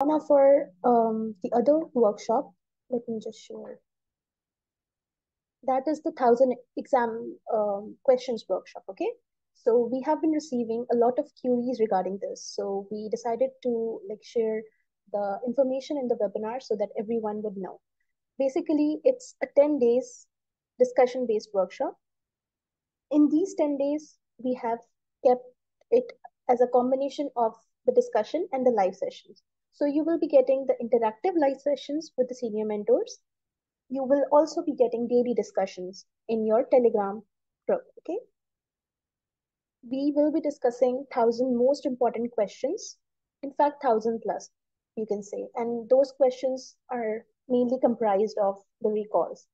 Now for the other workshop, let me just share. That is the 1,000 exam questions workshop. Okay, so we have been receiving a lot of queries regarding this. So we decided to share the information in the webinar so that everyone would know. Basically, it's a 10 days discussion based workshop. In these 10 days, we have kept it as a combination of the discussion and the live sessions. So you will be getting the interactive live sessions with the senior mentors. You will also be getting daily discussions in your Telegram group. Okay. We will be discussing 1,000 most important questions. In fact, 1,000 plus, you can say. And those questions are mainly comprised of the recalls.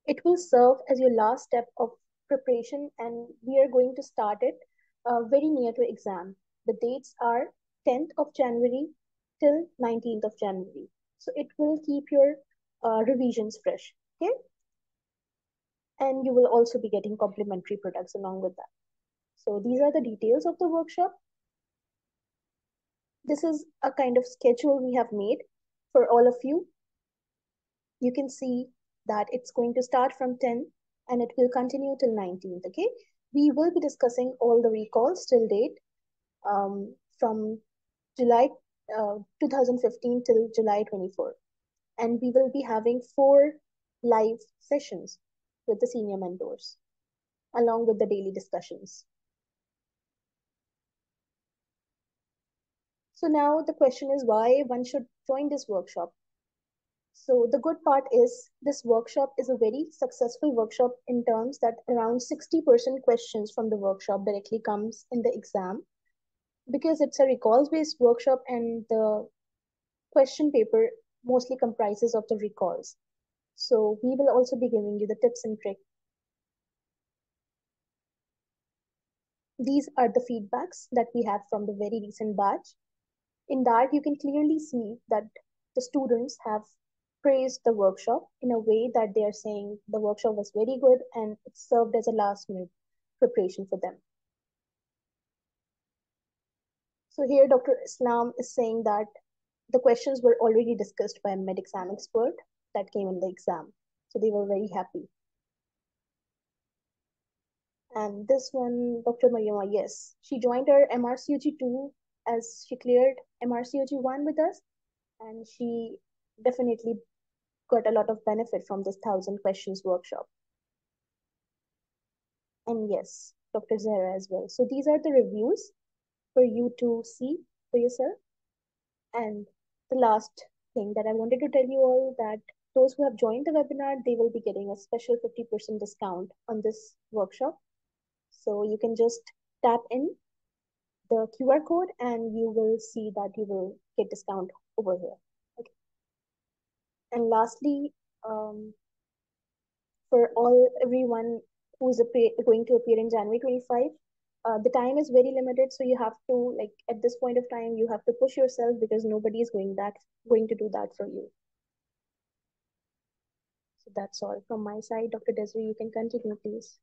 It will serve as your last step of preparation, and we are going to start it very near to exam. The dates are 10th of January till 19th of January. So it will keep your revisions fresh. Okay. And you will also be getting complimentary products along with that. So these are the details of the workshop. This is a kind of schedule we have made for all of you. You can see that it's going to start from 10 and it will continue till 19th. Okay. We will be discussing all the recalls till date from July 2015 till July 24. And we will be having 4 live sessions with the senior mentors along with the daily discussions. So now the question is why one should join this workshop. So the good part is this workshop is a very successful workshop in terms that around 60% questions from the workshop directly comes in the exam, because it's a recalls based workshop and the question paper mostly comprises of the recalls. So we will also be giving you the tips and tricks. These are the feedbacks that we have from the very recent batch. In that, you can clearly see that the students have praised the workshop in a way that they are saying the workshop was very good and it served as a last minute preparation for them. So here Dr. Islam is saying that the questions were already discussed by a mid-exam expert that came in the exam. So they were very happy. And this one, Dr. Mayuma, yes, she joined our MRCOG 2 as she cleared MRCOG 1 with us. And she definitely got a lot of benefit from this 1,000 questions workshop. And yes, Dr. Zahra as well. So these are the reviews for you to see for yourself. And the last thing that I wanted to tell you all that those who have joined the webinar, they will be getting a special 50% discount on this workshop. So you can just tap in the QR code and you will see that you will get discount over here. Okay. And lastly, for everyone who's going to appear in January 25, the time is very limited, so you have to at this point of time you have to push yourself because nobody is going to do that for you. So that's all from my side. Dr. Desiree, you can continue, please.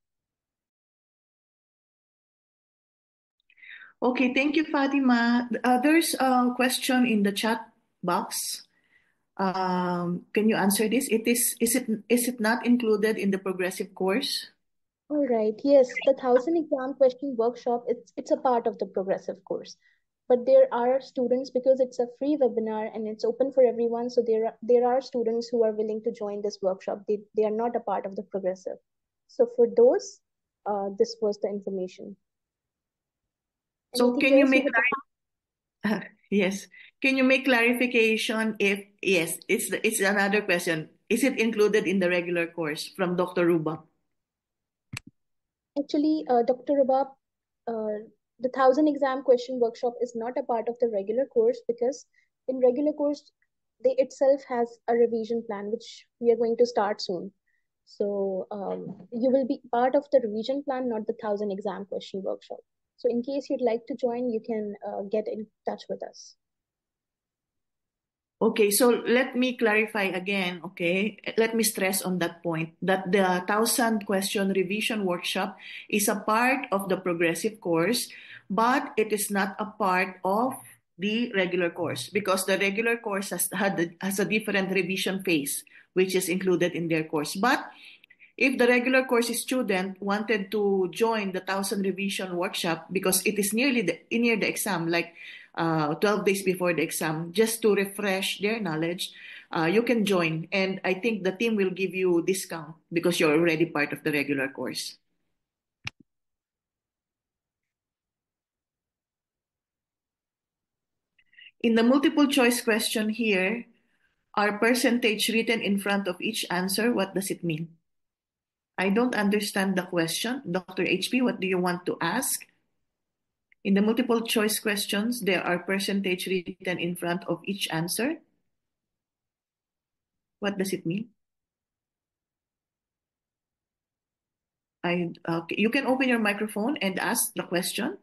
Okay, thank you, Fatima. There's a question in the chat box. Can you answer this? Is it not included in the progressive course? All right. Yes, the 1,000 exam question workshop, it's a part of the progressive course. But there are students, because it's a free webinar and it's open for everyone. So there are students who are willing to join this workshop. They are not a part of the progressive. So for those, this was the information. So Anything can you else make yes? Can you make clarification if yes? It's another question. Is it included in the regular course from Dr. Ruba? Actually, Dr. Rabab, the 1,000 exam question workshop is not a part of the regular course because in regular course, they itself has a revision plan, which we are going to start soon. So you will be part of the revision plan, not the 1,000 exam question workshop. So in case you'd like to join, you can get in touch with us. Okay, so let me clarify again, okay? Let me stress on that point that the 1,000 question revision workshop is a part of the progressive course, but it is not a part of the regular course because the regular course has a different revision phase, which is included in their course. But if the regular course student wanted to join the 1,000 revision workshop because it is near the exam, like 12 days before the exam, just to refresh their knowledge, you can join. And I think the team will give you discount because you're already part of the regular course. In the multiple choice question here, are percentage written in front of each answer? What does it mean? I don't understand the question. Dr. HP, what do you want to ask? In the multiple choice questions, there are percentage written in front of each answer. What does it mean? You can open your microphone and ask the question.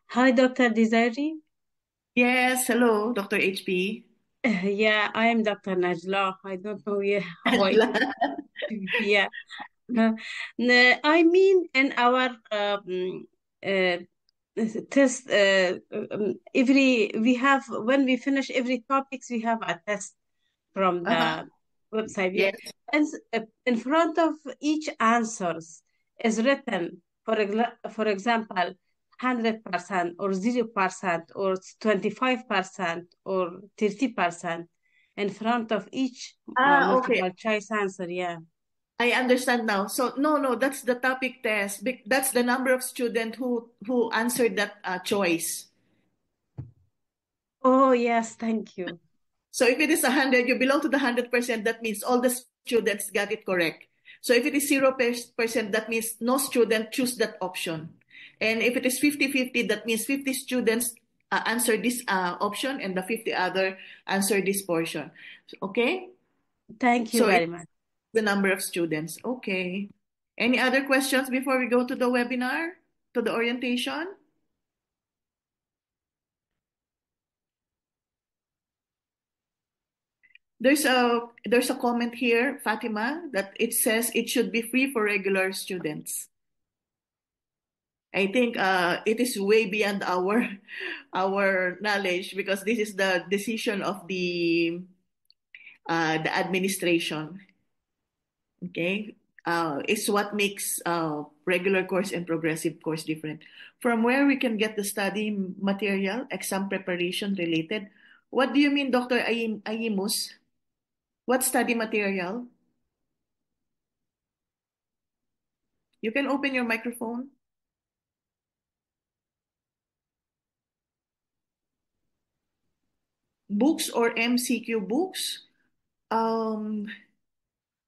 Hi, Dr. Desiree. Yes, hello, Dr. HP. Yeah, I am Dr. Najla. I don't know how I yeah. I mean, in our uh, test, when we finish every topics, we have a test from Uh-huh. the website. Yeah. Yes. And in front of each answers is written, for example, 100% or 0% or 25% or 30% in front of each Okay. multiple choice answer. Yeah. I understand now. So no, that's the topic test. That's the number of students who answered that choice. Oh, yes, thank you. So if it is 100, you belong to the 100%. That means all the students got it correct. So if it is 0%, that means no student choose that option. And if it is 50-50, that means 50 students answer this option and the 50 other answer this portion. Okay? Thank you So very it's much. the number of students. Okay. Any other questions before we go to the webinar, to the orientation? There's a comment here, Fatima, that it says it should be free for regular students. I think it is way beyond our knowledge because this is the decision of the administration. Okay, it's what makes regular course and progressive course different. From where we can get the study material, exam preparation related. What do you mean, Dr. Ayimus? What study material? You can open your microphone. Books or MCQ books? Um,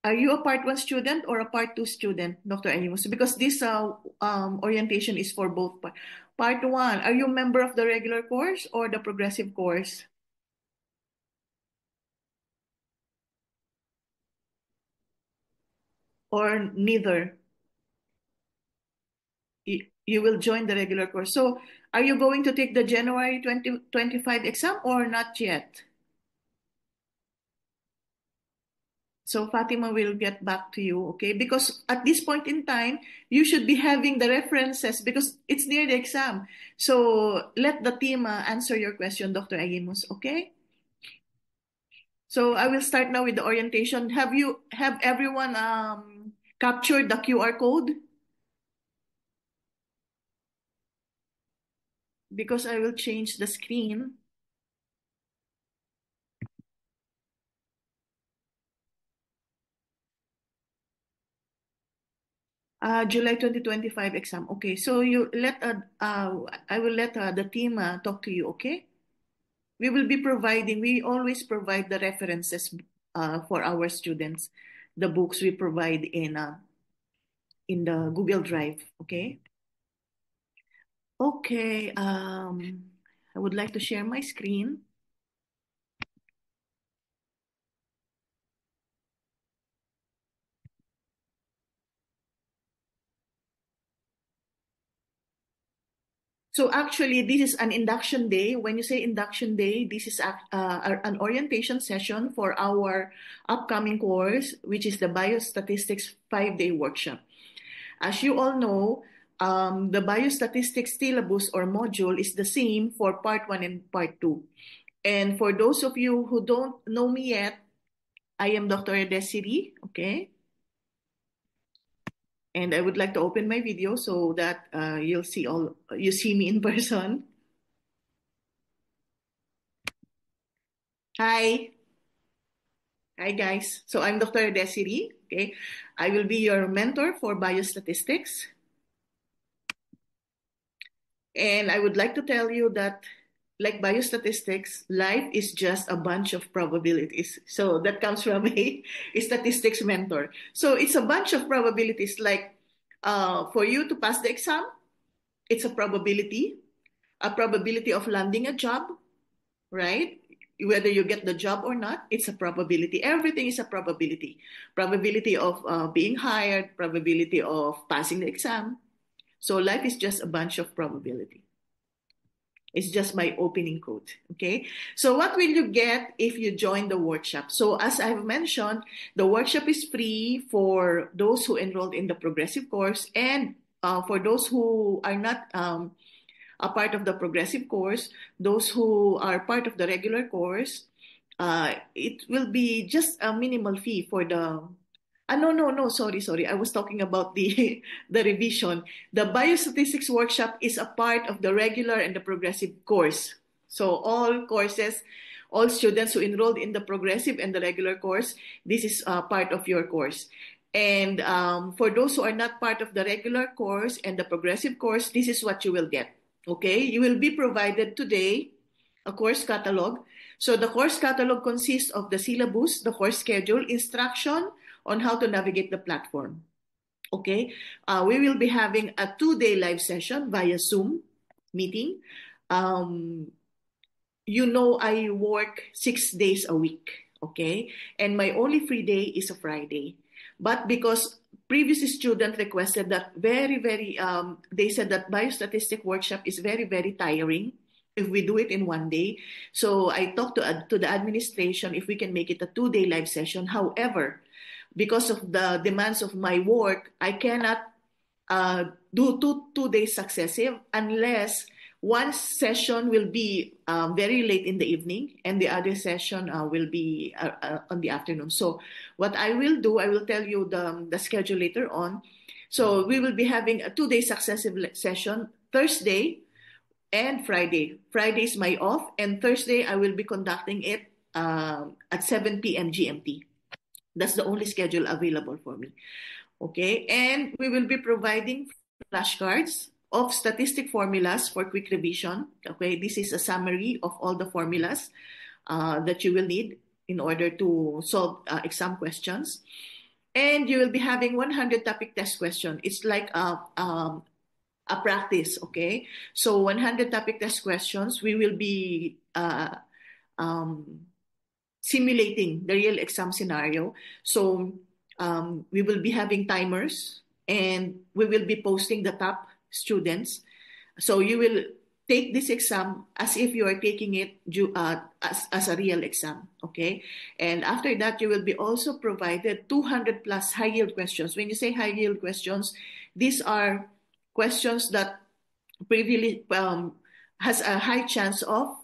are you a part one student or a part two student, Dr. Animus? Because this orientation is for both. Part one, are you a member of the regular course or the progressive course? Or neither? You will join the regular course. So are you going to take the January 2025 exam or not yet? So Fatima will get back to you, okay? Because at this point in time, you should be having the references because it's near the exam. So let the team answer your question, Dr. Agimus, okay? So I will start now with the orientation. Have everyone captured the QR code? Because I will change the screen. July 2025 exam. Okay, so I will let the team talk to you, okay? We always provide the references for our students, the books we provide in the Google Drive, okay? Okay, I would like to share my screen. So actually, this is an induction day. When you say induction day, this is an orientation session for our upcoming course, which is the Biostatistics 5-day workshop. As you all know, the biostatistics syllabus or module is the same for part 1 and part 2. And for those of you who don't know me yet, I am Dr. Desiree, okay? And I would like to open my video so that you see me in person. Hi. Hi guys. So I'm Dr. Desiree, okay? I will be your mentor for biostatistics. And I would like to tell you that, like biostatistics, life is just a bunch of probabilities. So that comes from a statistics mentor. So it's a bunch of probabilities, like for you to pass the exam, it's a probability of landing a job, right? Whether you get the job or not, it's a probability. Everything is a probability. Probability of being hired, probability of passing the exam. So life is just a bunch of probability. It's just my opening quote, okay? So what will you get if you join the workshop? So as I've mentioned, the workshop is free for those who enrolled in the progressive course, and for those who are not a part of the progressive course, those who are part of the regular course, it will be just a minimal fee for the no, sorry. I was talking about the the revision. The biostatistics workshop is a part of the regular and the progressive course. So all courses, all students who enrolled in the progressive and the regular course, this is part of your course. And for those who are not part of the regular course and the progressive course, this is what you will get. Okay, you will be provided today a course catalog. So the course catalog consists of the syllabus, the course schedule, instruction on how to navigate the platform. Okay, we will be having a 2-day live session via Zoom meeting. I work 6 days a week, okay? And my only free day is a Friday. But because previous student requested that they said that biostatistic workshop is very, very tiring if we do it in 1 day. So I talked to the administration if we can make it a 2-day live session. However, because of the demands of my work, I cannot do two days successive unless one session will be very late in the evening and the other session will be on the afternoon. So what I will do, I will tell you the schedule later on. So we will be having a 2-day successive session, Thursday and Friday. Friday is my off, and Thursday I will be conducting it at 7 p.m. GMT. That's the only schedule available for me. Okay, and we will be providing flashcards of statistic formulas for quick revision. Okay, this is a summary of all the formulas that you will need in order to solve exam questions. And you will be having 100 topic test question. It's like a practice, okay? So 100 topic test questions, we will be simulating the real exam scenario. So we will be having timers and we will be posting the top students. So you will take this exam as if you are taking it as a real exam, okay? And after that, you will be also provided 200 plus high yield questions. When you say high yield questions, these are questions that has a high chance of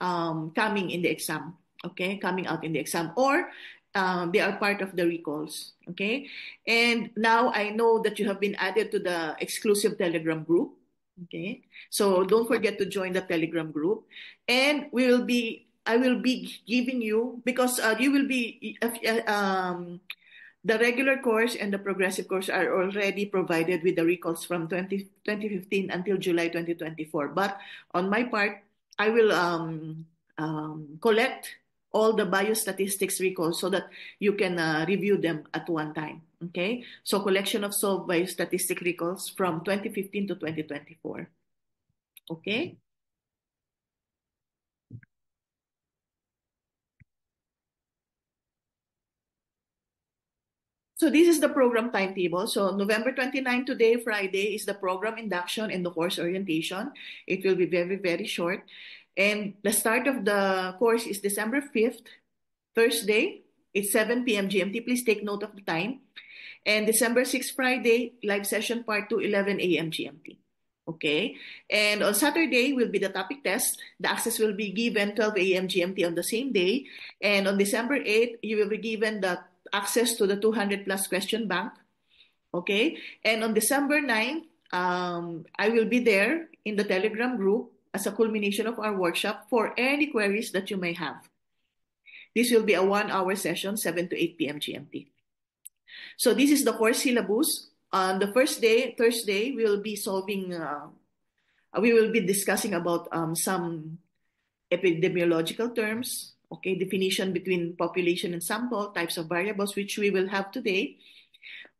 coming in the exam, okay, coming out in the exam, or they are part of the recalls, okay? And now I know that you have been added to the exclusive Telegram group, okay? So don't forget to join the Telegram group. And I will be giving you, because you will be, the regular course and the progressive course are already provided with the recalls from 2015 until July 2024. But on my part, I will collect all the biostatistics recalls so that you can review them at one time, okay? So collection of solved biostatistic recalls from 2015 to 2024, okay? So this is the program timetable. So November 29 today, Friday, is the program induction and the course orientation. It will be very, very short. And the start of the course is December 5th, Thursday. It's 7 p.m. GMT. Please take note of the time. And December 6th, Friday, live session part 2, 11 a.m. GMT. Okay. And on Saturday will be the topic test. The access will be given 12 a.m. GMT on the same day. And on December 8th, you will be given the access to the 200 plus question bank. Okay. And on December 9th, I will be there in the Telegram group as a culmination of our workshop for any queries that you may have. This will be a 1-hour session, 7 to 8 p.m. GMT. So this is the course syllabus. On the first day, Thursday, we will be discussing about some epidemiological terms, okay, definition between population and sample, types of variables, which we will have today,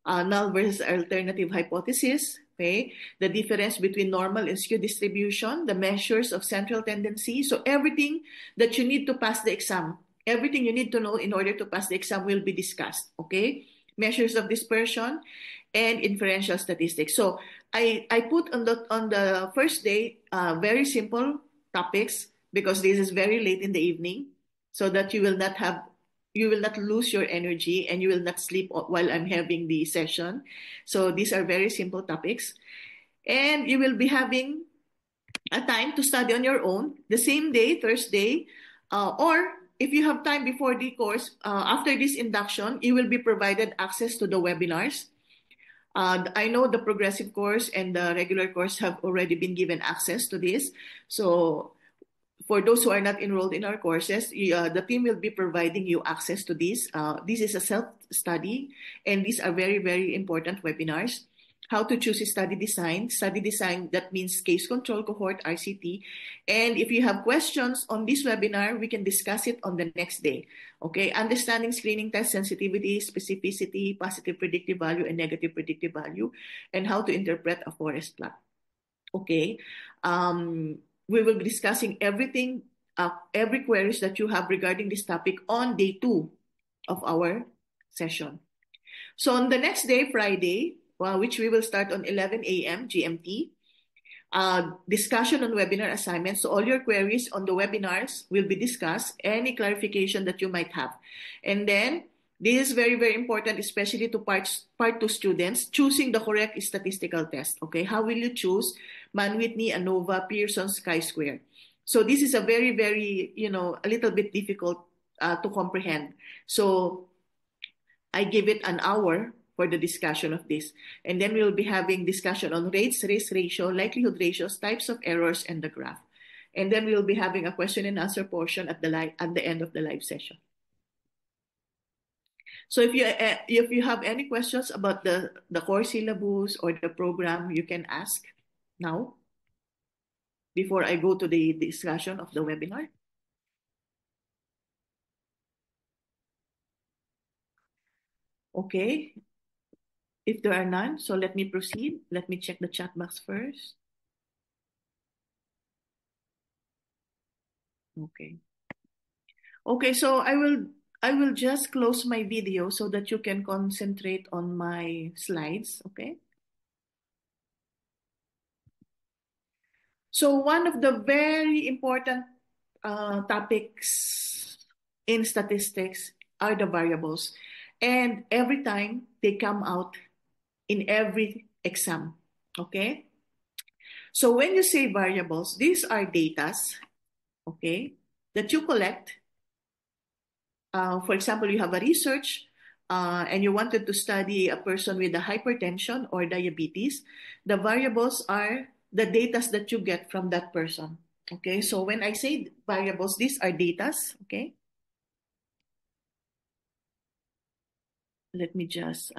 null versus alternative hypothesis, okay, the difference between normal and skew distribution, the measures of central tendency. So everything that you need to pass the exam, everything you need to know in order to pass the exam will be discussed, okay? Measures of dispersion and inferential statistics. So I put on the first day very simple topics because this is very late in the evening, so that you will not lose your energy and you will not sleep while I'm having the session. So these are very simple topics. And you will be having a time to study on your own the same day, Thursday, or if you have time before the course, after this induction, you will be provided access to the webinars. I know the progressive course and the regular course have already been given access to this. So for those who are not enrolled in our courses, the team will be providing you access to this. This is a self-study, and these are very, very important webinars. How to choose a study design. Study design, that means case control cohort, RCT. And if you have questions on this webinar, we can discuss it on the next day. Okay, understanding screening test sensitivity, specificity, positive predictive value, and negative predictive value, and how to interpret a forest plot. Okay, we will be discussing everything, every queries that you have regarding this topic on day 2 of our session. So on the next day, Friday, which we will start on 11 a.m. GMT, discussion on webinar assignments. So all your queries on the webinars will be discussed, any clarification that you might have. And then this is very, very important, especially to part 2 students, choosing the correct statistical test. Okay, how will you choose Mann-Whitney, ANOVA, Pearson's chi-square? So this is a very, very, a little bit difficult to comprehend. So I give it an hour for the discussion of this. And then we'll be having discussion on rates, risk ratio, likelihood ratios, types of errors, and the graph. And then we'll be having a question and answer portion at the end of the live session. So if you have any questions about the course syllabus or the program, you can ask now before I go to the discussion of the webinar. Okay. If there are none, so let me proceed. Let me check the chat box first. Okay. Okay, so I will just close my video so that you can concentrate on my slides, okay? So one of the very important topics in statistics are the variables. And every time they come out in every exam, okay? So when you say variables, these are datas, okay, that you collect. For example, you have a research and you wanted to study a person with a hypertension or diabetes. The variables are the datas that you get from that person. Okay, so when I say variables, these are datas, okay? Let me just...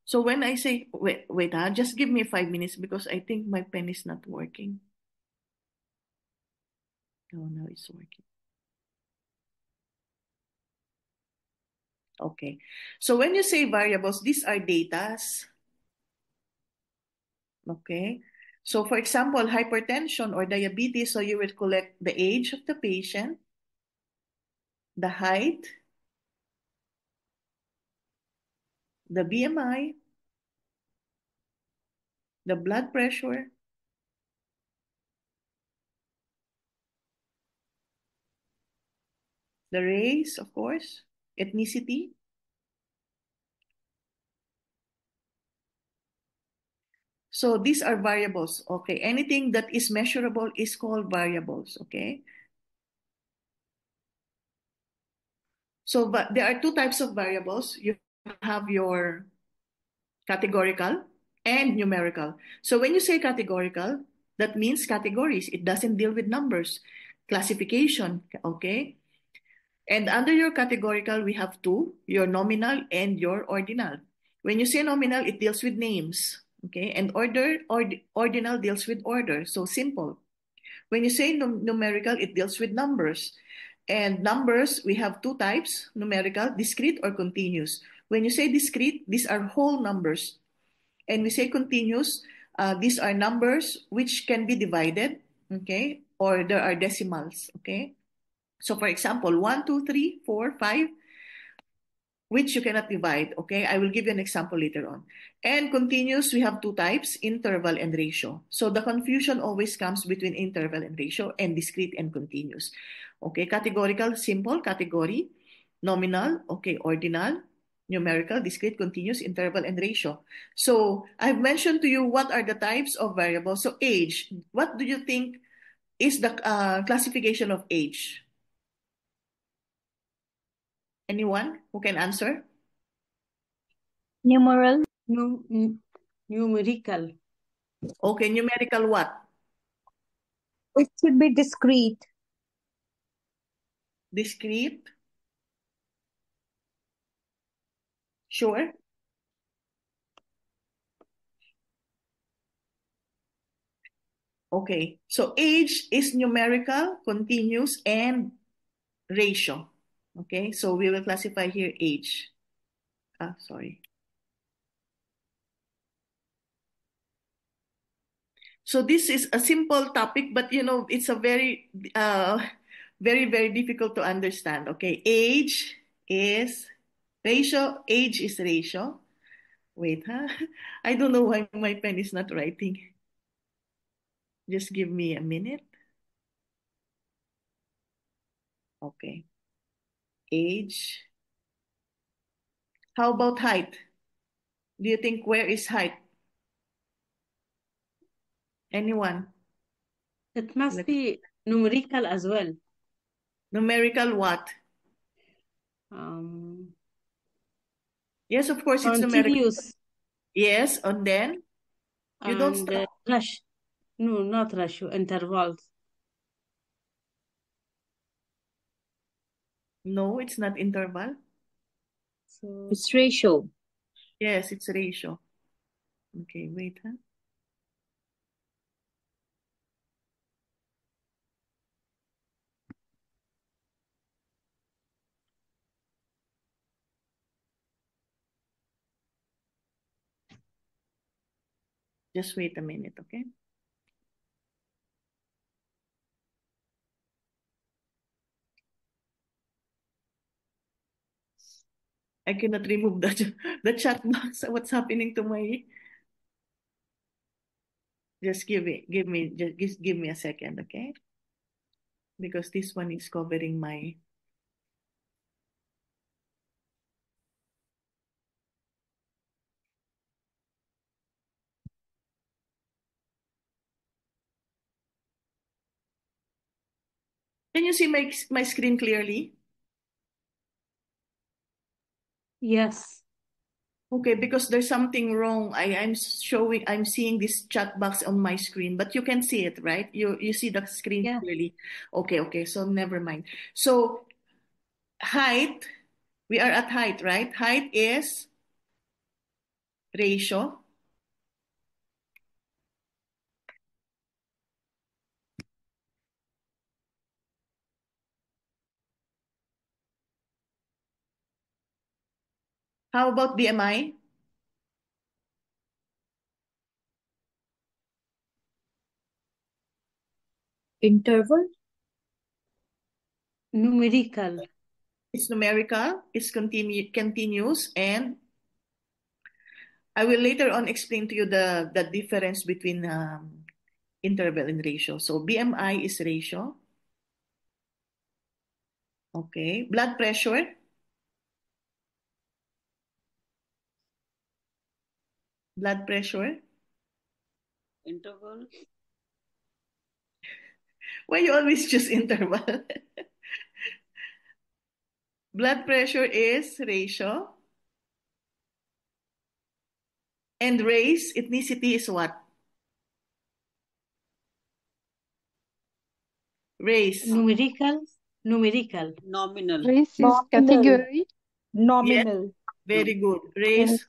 So when I say, wait, just give me 5 minutes because I think my pen is not working. Oh, now it's working. Okay. So when you say variables, these are datas. Okay. So for example, hypertension or diabetes, so you will collect the age of the patient, the height, the BMI, The blood pressure. The race, of course. Ethnicity. So these are variables, okay? Anything that is measurable is called variables, okay? So, but there are two types of variables. You have your categorical and numerical. So when you say categorical, that means categories. It doesn't deal with numbers. Classification, okay? And under your categorical, we have two, your nominal and your ordinal. When you say nominal, it deals with names, okay? And ordinal deals with order, so simple. When you say numerical, it deals with numbers. And numbers, we have two types, numerical, discrete or continuous. When you say discrete, these are whole numbers. And we say continuous, these are numbers which can be divided, okay? Or there are decimals, okay? So for example, 1, 2, 3, 4, 5, which you cannot divide, okay? I will give you an example later on. And continuous, we have two types, interval and ratio. So the confusion always comes between interval and ratio and discrete and continuous. Okay, categorical, simple, category, nominal, okay, ordinal, numerical, discrete, continuous, interval, and ratio. So I've mentioned to you what are the types of variables. So age, what do you think is the classification of age? Anyone who can answer? Numeral. Numerical. Okay, numerical what? It should be discrete. Discrete? Sure. Okay, so age is numerical, continuous, and ratio. Okay, so we will classify here age. Sorry. So this is a simple topic, but you know, it's a very, very difficult to understand. Okay, age is ratio. Age is ratio. Wait, huh? I don't know why my pen is not writing. Just give me a minute. Okay. Age. How about height? Do you think where is height? Anyone? It must be numerical as well. Numerical what? Yes, of course, it's numerical. Continuous. Yes, and then you don't And stop. rush. No, not ratio, intervals. No, it's not interval. So It's ratio. Yes, it's ratio. Okay, wait, huh? Just wait a minute, okay? I cannot remove the chat box. What's happening to my? Just give me a second, okay? Because this one is covering my. Can you see my screen clearly? yes. Okay, because there's something wrong. I'm seeing this chat box on my screen, but you can see it, right? You see the screen Yeah. clearly. Okay, so never mind. So height, we are at height, right? Height is ratio. How about BMI? Interval. Numerical. It's numerical, it's continuous, and I will later on explain to you the difference between interval and ratio. So BMI is ratio. Okay. Blood pressure. Blood pressure. Interval. Why you always choose interval? Blood pressure is ratio. And race, ethnicity is what? Race. Numerical. Nominal. Race is Nominal. category. Yes, Nominal. very good. Yes.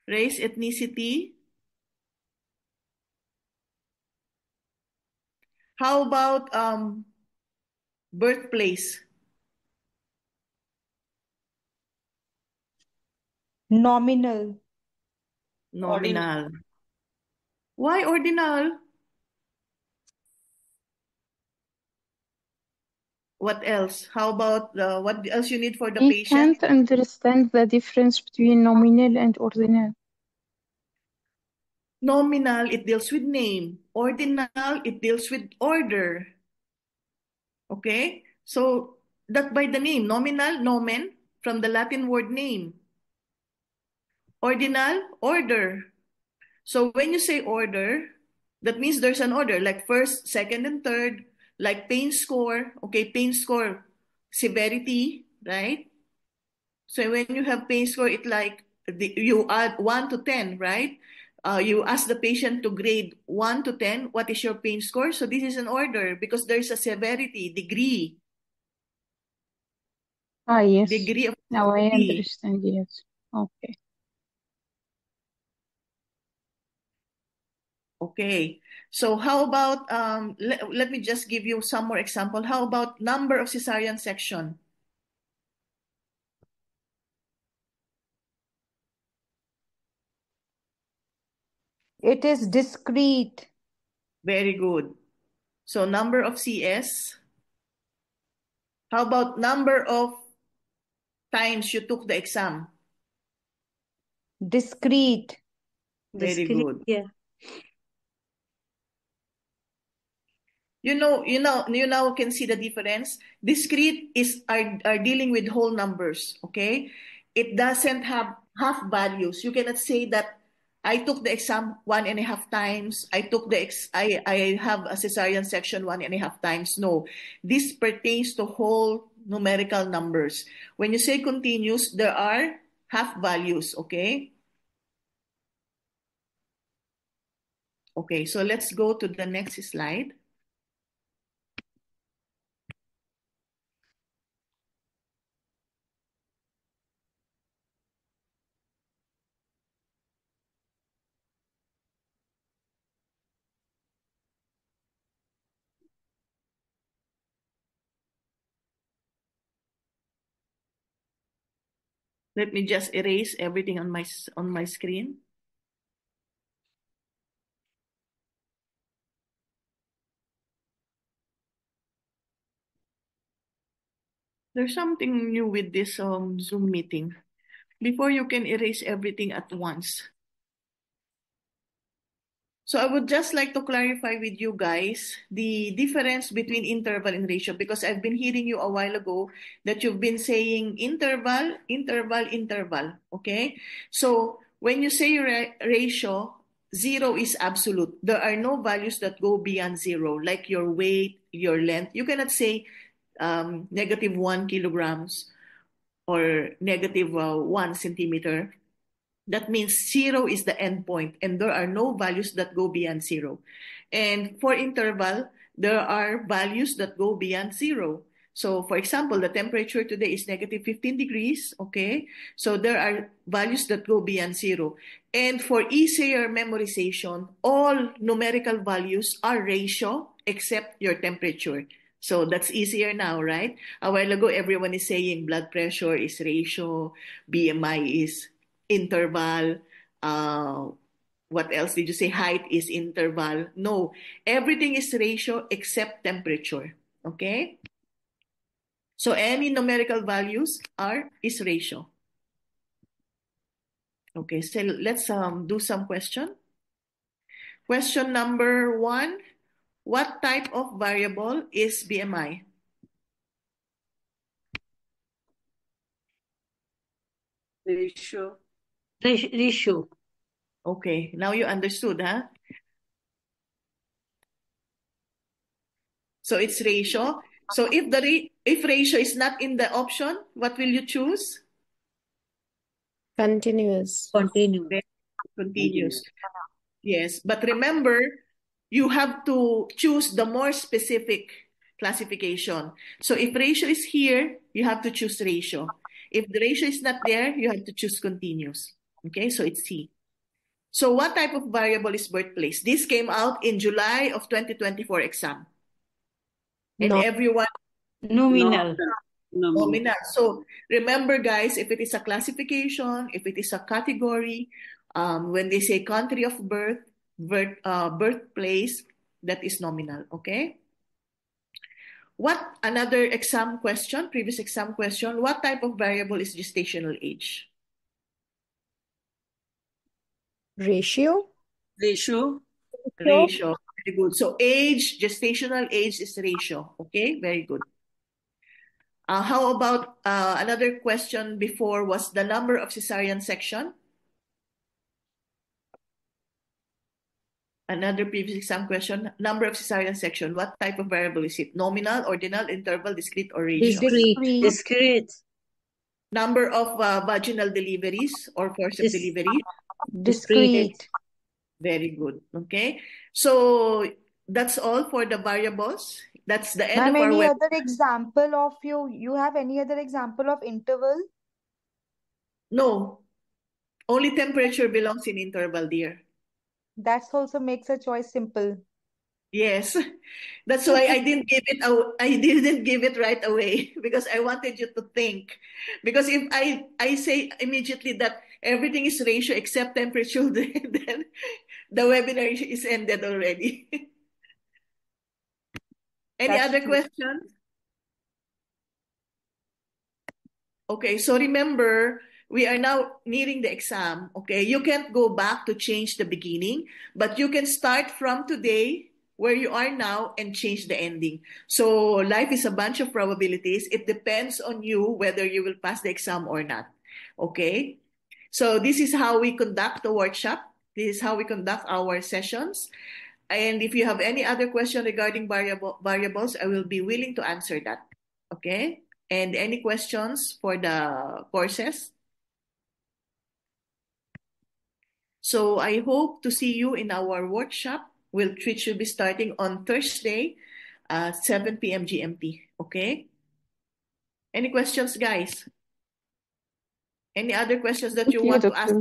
Race, ethnicity. How about birthplace? Nominal. Nominal. Why ordinal? What else? How about what else you need for the We patient? can't understand the difference between nominal and ordinal. Nominal, it deals with name. Ordinal, it deals with order. Okay? So, that by the name. Nominal, nomen, from the Latin word name. Ordinal, order. So, when you say order, that means there's an order, like first, second, and third, like pain score. Okay, pain score, severity, right? So when you have pain score, it like you add 1 to 10, right? You ask the patient to grade 1 to 10. What is your pain score? So this is an order because there's a severity, degree Yes. degree of Now I severity. understand, yes. Okay. Okay. So how about let me just give you some more example. How about number of cesarean section? It is discrete. Very good. So number of CS. How about number of times you took the exam? Discrete. Very Discrete. good. Yeah. You now can see the difference. Discrete are dealing with whole numbers, okay? It doesn't have half values. You cannot say that I took the exam 1.5 times. I have a cesarean section 1.5 times. No, this pertains to whole numerical numbers. When you say continuous, there are half values, okay? Okay, so let's go to the next slide. Let me just erase everything on my screen. There's something new with this Zoom meeting. Before you can erase everything at once. So I would just like to clarify with you guys the difference between interval and ratio because I've been hearing you a while ago that you've been saying interval, interval, interval. Okay? So when you say ratio, 0 is absolute. There are no values that go beyond 0, like your weight, your length. You cannot say -1 kilograms or -1 centimeter. That means 0 is the end point, and there are no values that go beyond 0. And for interval, there are values that go beyond 0. So, for example, the temperature today is -15 degrees, okay? So, there are values that go beyond 0. And for easier memorization, all numerical values are ratio except your temperature. So, that's easier now, right? A while ago, everyone is saying blood pressure is ratio, BMI is interval. What else did you say? Height is interval. No, everything is ratio except temperature. Okay? So any numerical values is ratio. Okay, so let's do some question. Question number 1. What type of variable is BMI? Ratio. Ratio. Okay, now you understood, huh? So it's ratio. So if ratio is not in the option, what will you choose? Continuous. Continuous. Yes, but remember, you have to choose the more specific classification. So if ratio is here, you have to choose ratio. If the ratio is not there, you have to choose continuous. Okay, so it's C. So what type of variable is birthplace? This came out in July of 2024 exam. And No. everyone Nominal. nominal. So remember, guys, if it is a classification, if it is a category, when they say country of birthplace, that is nominal. Okay. What another exam question? Previous exam question. What type of variable is gestational age? Ratio. Ratio. Ratio. Very good. So age, gestational age is ratio. Okay. Very good. How about another question before was the number of cesarean section? Another previous exam question, number of cesarean section. What type of variable is it? Nominal, ordinal, interval, discrete, or ratio? Discrete. Number of vaginal deliveries or forceps delivery? Discrete. Very good. Okay. So that's all for the variables. That's the end Ma'am, of our any web. other example of you have any other example of interval? No, only temperature belongs in interval, dear. That also makes a choice simple. Yes, that's why I didn't give it. I didn't give it right away because I wanted you to think. Because if I say immediately that everything is ratio except temperature, then the webinar is ended already. Any That's other true. questions? Okay, so remember, we are now nearing the exam. Okay, you can't go back to change the beginning, but you can start from today where you are now and change the ending. So life is a bunch of probabilities. It depends on you whether you will pass the exam or not. Okay, so this is how we conduct the workshop. This is how we conduct our sessions. And if you have any other question regarding variables, I will be willing to answer that. Okay? And any questions for the courses? So I hope to see you in our workshop, which will be starting on Thursday at 7 p.m. GMT. Okay? Any questions, guys? Any other questions that you want to ask?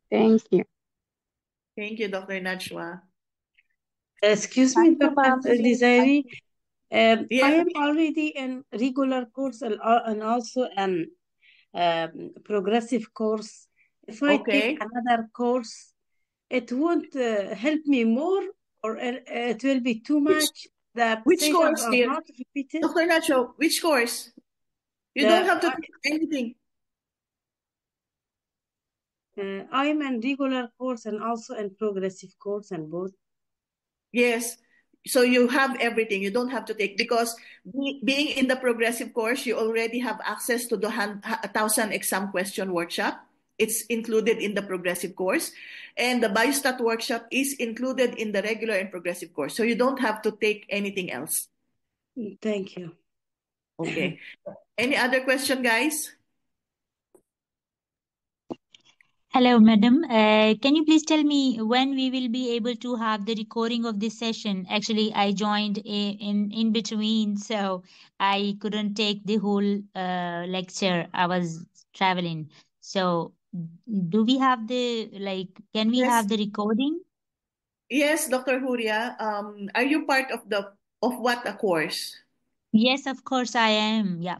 Thank you. Thank you, Dr. Najwa. Excuse me, Thank you, Dr. ma'am. Desiree. I Yes. am already in regular course and also an progressive course. If I Okay. take another course, it won't help me more, or it will be too much. The Which sessions course, are dear? not repeated. Dr. Nacho, which course? You don't have to take anything. I'm in regular course and also in progressive course and both. Yes. So you have everything. You don't have to take because being in the progressive course, you already have access to the 1,000 exam question workshop. It's included in the progressive course. And the Biostat workshop is included in the regular and progressive course. So you don't have to take anything else. Thank you. Okay. Any other question, guys? Hello, madam. Can you please tell me when we will be able to have the recording of this session? Actually, I joined in between, so I couldn't take the whole lecture. I was traveling. So, do we have can we have the recording? Yes, Dr. Huria. Are you part of what a course? Yes, of course I am. Yeah.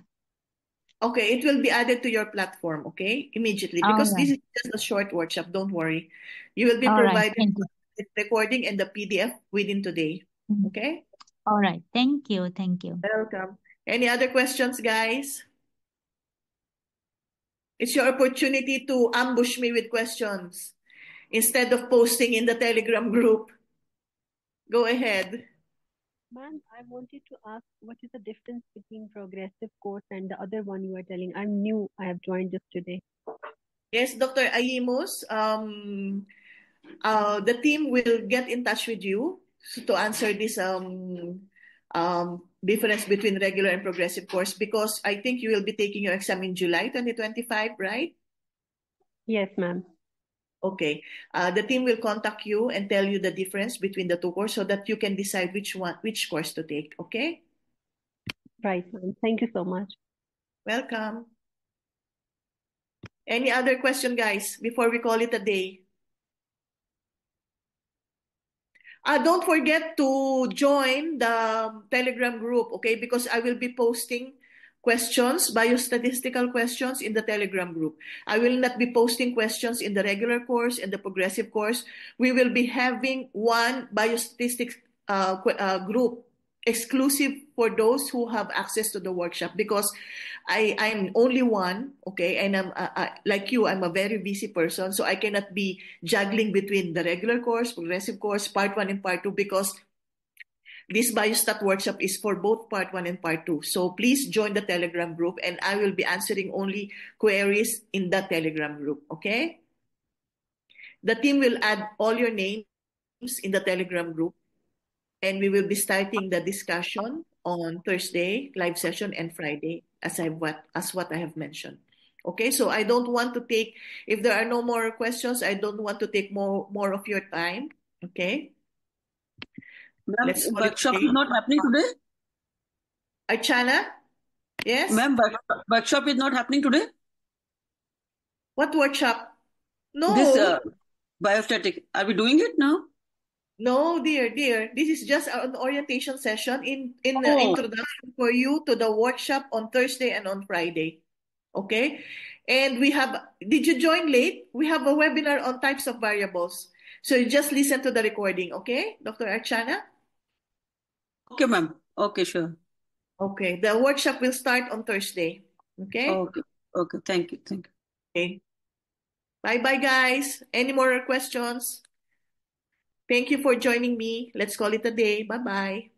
Okay, it will be added to your platform, okay? Immediately, All because right. this is just a short workshop, don't worry. You will be All right. provided Thank you. the recording and the PDF within today, okay? All right. Thank you. Thank you. Welcome. Any other questions, guys? It's your opportunity to ambush me with questions instead of posting in the Telegram group. Go ahead. Ma'am, I wanted to ask what is the difference between progressive course and the other one you are telling? I'm new. I have joined just today. Yes, Dr. Ayimus, the team will get in touch with you to answer this difference between regular and progressive course, because I think you will be taking your exam in July 2025, right? Yes, ma'am. Okay. The team will contact you and tell you the difference between the two courses so that you can decide which course to take. Okay? Right, ma'am. Thank you so much. Welcome. Any other question, guys, before we call it a day? Don't forget to join the Telegram group, okay? Because I will be posting questions, biostatistical questions in the Telegram group. I will not be posting questions in the regular course and the progressive course. We will be having one biostatistics group exclusive for those who have access to the workshop, because I'm only one, okay, and I'm like you, I'm a very busy person, so I cannot be juggling between the regular course, progressive course, part 1 and part 2, because this Biostat workshop is for both part 1 and part 2. So please join the Telegram group, and I will be answering only queries in the Telegram group, okay? The team will add all your names in the Telegram group, and we will be starting the discussion on Thursday, live session, and Friday, as what I have mentioned. Okay, so I don't want to take, if there are no more questions, I don't want to take more of your time. Okay. Ma'am, workshop is not happening today? Archana? Yes? Ma'am, workshop is not happening today? What workshop? No. This biostatic. Are we doing it now? No, dear. This is just an orientation session in the introduction for you to the workshop on Thursday and on Friday. Okay? And did you join late? We have a webinar on types of variables. So you just listen to the recording, okay, Dr. Archana? Okay, ma'am. Okay, sure. Okay. The workshop will start on Thursday. Okay? Okay. Thank you. Okay. Bye-bye, guys. Any more questions? Thank you for joining me. Let's call it a day. Bye-bye.